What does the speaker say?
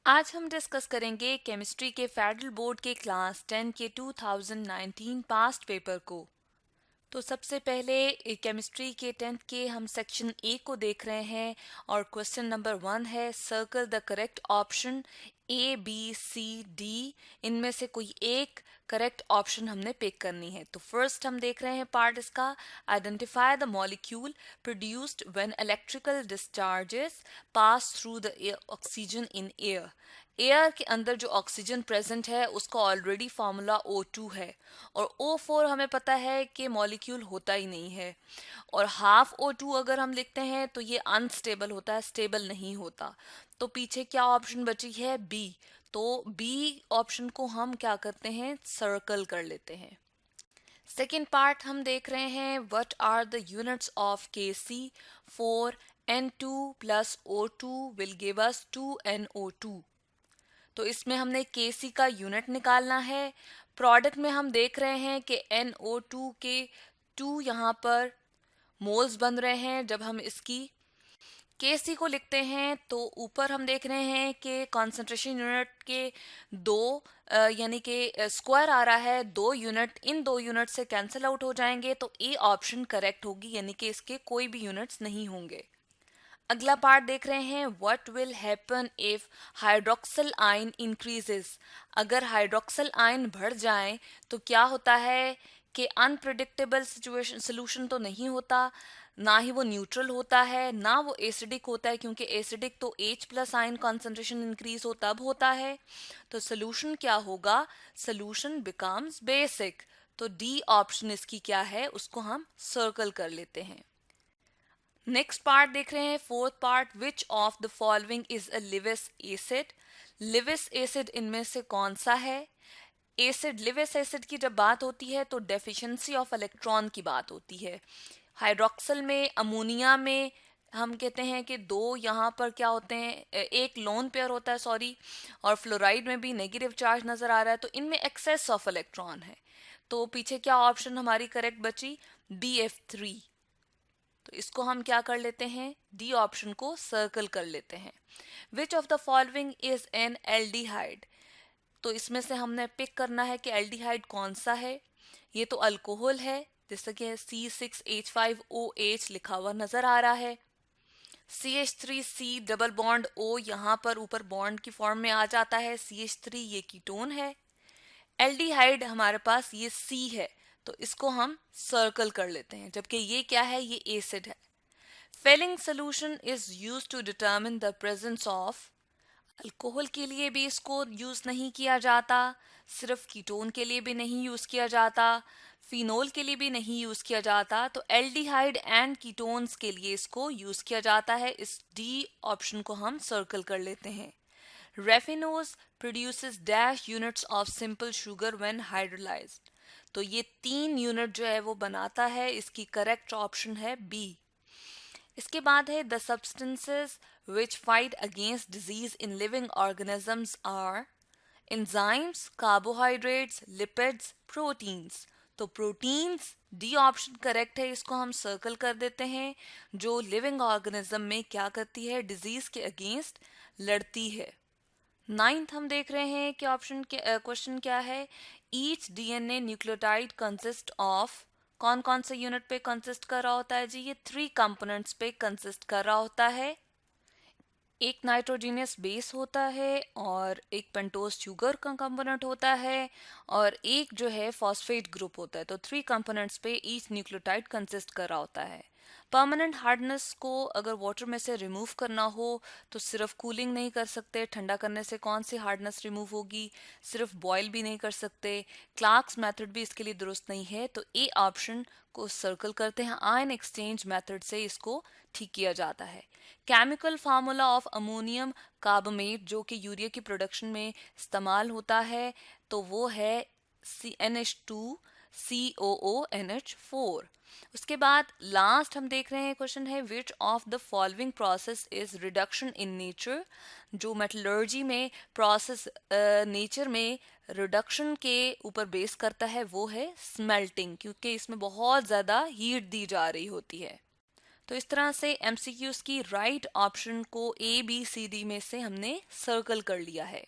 आज हम डिस्कस करेंगे केमिस्ट्री के फेडरल बोर्ड के क्लास 10 के 2019 पास्ट पेपर को। तो सबसे पहले केमिस्ट्री के 10th के हम सेक्शन ए को देख रहे हैं और क्वेश्चन नंबर 1 है circle the correct option A B C D. इनमें से कोई एक करेक्ट ऑप्शन हमने पिक करनी है। तो फर्स्ट हम देख रहे हैं पार्ट इसका, identify the molecule produced when electrical discharges pass through the oxygen in air. Air के अंदर जो ऑक्सीजन प्रेजेंट है उसका ऑलरेडी फार्मूला O2 है और O4 हमें पता है कि मॉलिक्यूल होता ही नहीं है और हाफ O2 अगर हम लिखते हैं तो ये अनस्टेबल होता है, स्टेबल नहीं होता। तो पीछे क्या ऑप्शन बची है? बी। तो बी ऑप्शन को हम क्या करते हैं, सर्कल कर लेते हैं। सेकेंड पार्ट हम देख रहे हैं, what are the units of Kc for N2 plus O2 will give us 2NO2। तो इसमें हमने Kc का यूनिट निकालना है। प्रोडक्ट में हम देख रहे हैं कि NO2 के 2 यहाँ पर मोल्स बन रहे हैं। जब हम इसकी Kc को लिखते हैं तो ऊपर हम देख रहे हैं कि कॉन्सेंट्रेशन यूनिट के दो यानी कि स्क्वायर आ रहा है, 2 यूनिट, इन 2 यूनिट से कैंसिल आउट हो जाएंगे तो ए ऑप्शन करेक्ट होगी, यानी कि इसके कोई भी यूनिट्स नहीं होंगे। अगला पार्ट देख रहे हैं, what will happen if hydroxyl ion increases. अगर हाइड्रोक्सिल आयन बढ़ जाए तो क्या होता है कि अनप्रिडिक्टेबल सिचुएशन सोल्यूशन तो नहीं होता, ना ही वो न्यूट्रल होता है, ना वो एसिडिक होता है, क्योंकि एसिडिक तो H plus ion concentration increase हो तब होता है। तो सोल्यूशन क्या होगा? Solution becomes basic. तो डी ऑप्शन इसकी क्या है, उसको हम सर्कल कर लेते हैं। नेक्स्ट पार्ट देख रहे हैं, fourth part, which of the following is a Lewis acid. Lewis acid इनमें से कौन सा है? एसिड, लिविस एसिड की जब बात होती है तो डेफिशिएंसी ऑफ इलेक्ट्रॉन की बात होती है। हाइड्रोक्सिल में, अमोनिया में हम कहते हैं कि 2 यहाँ पर क्या होते हैं, एक लोन पेयर होता है, सॉरी, और फ्लोराइड में भी नेगेटिव चार्ज नजर आ रहा है, तो इनमें एक्सेस ऑफ इलेक्ट्रॉन है। तो पीछे क्या ऑप्शन हमारी करेक्ट बची? BF3। तो इसको हम क्या कर लेते हैं, डी ऑप्शन को सर्कल कर लेते हैं। Which of the following is an aldehyde. तो इसमें से हमने पिक करना है कि एल्डिहाइड कौन सा है। ये तो अल्कोहल है, जैसे कि C6H5OH लिखा हुआ नजर आ रहा है। CH3C डबल बॉन्ड O यहाँ पर ऊपर बॉन्ड की फॉर्म में आ जाता है। CH3 ये कीटोन है। एल्डिहाइड हमारे पास ये C है, तो इसको हम सर्कल कर लेते हैं, जबकि ये क्या है, ये एसिड है। Fehling solution is use to determine the presence of. Alcohol के लिए भी इसको यूज नहीं किया जाता, सिर्फ कीटोन के लिए भी नहीं यूज किया जाता, फिनोल के लिए भी नहीं यूज किया जाता, तो एल्डिहाइड एंड कीटोन्स के लिए इसको यूज किया जाता है। इस डी ऑप्शन को हम सर्कल कर लेते हैं। Raffinose produces dash units of simple sugar when hydrolysed. तो ये 3 यूनिट जो है वो बनाता है, इसकी करेक्ट ऑप्शन है बी। इसके बाद है, the substances which fight against disease in living organisms are enzymes, carbohydrates, lipids, proteins. तो प्रोटीन्स, डी ऑप्शन करेक्ट है, इसको हम सर्कल कर देते हैं। जो लिविंग ऑर्गेनिज्म में क्या करती है, डिजीज के अगेंस्ट लड़ती है। नाइन्थ हम देख रहे हैं कि ऑप्शन के क्वेश्चन क्या है, each DNA nucleotide consist of. कौन कौन से यूनिट पे कंसिस्ट कर रहा होता है जी? ये 3 कंपोनेंट्स पे कंसिस्ट कर रहा होता है। एक नाइट्रोजीनियस बेस होता है और एक पेंटोज शुगर का कंपोनेंट होता है और एक जो है फॉस्फेट ग्रुप होता है। तो 3 कंपोनेंट्स पे ईच न्यूक्लियोटाइड कंसिस्ट कर रहा होता है। परमानेंट हार्डनेस को अगर वाटर में से रिमूव करना हो तो सिर्फ कूलिंग नहीं कर सकते, ठंडा करने से कौन सी हार्डनेस रिमूव होगी, सिर्फ बॉयल भी नहीं कर सकते, क्लार्क्स मेथड भी इसके लिए दुरुस्त नहीं है। तो ए ऑप्शन को सर्कल करते हैं, आयन एक्सचेंज मेथड से इसको ठीक किया जाता है। केमिकल फार्मूला ऑफ अमोनियम कार्बोमेट जो कि यूरिया की प्रोडक्शन में इस्तेमाल होता है, तो वो है NH2COONH4। उसके बाद लास्ट हम देख रहे हैं क्वेश्चन है, which of the following process is reduction in nature. जो मेटलर्जी में प्रोसेस नेचर में रिडक्शन के ऊपर बेस करता है वो है स्मेल्टिंग, क्योंकि इसमें बहुत ज़्यादा हीट दी जा रही होती है। तो इस तरह से एमसीक्यूज की राइट ऑप्शन को ए बी सी डी में से हमने सर्कल कर लिया है।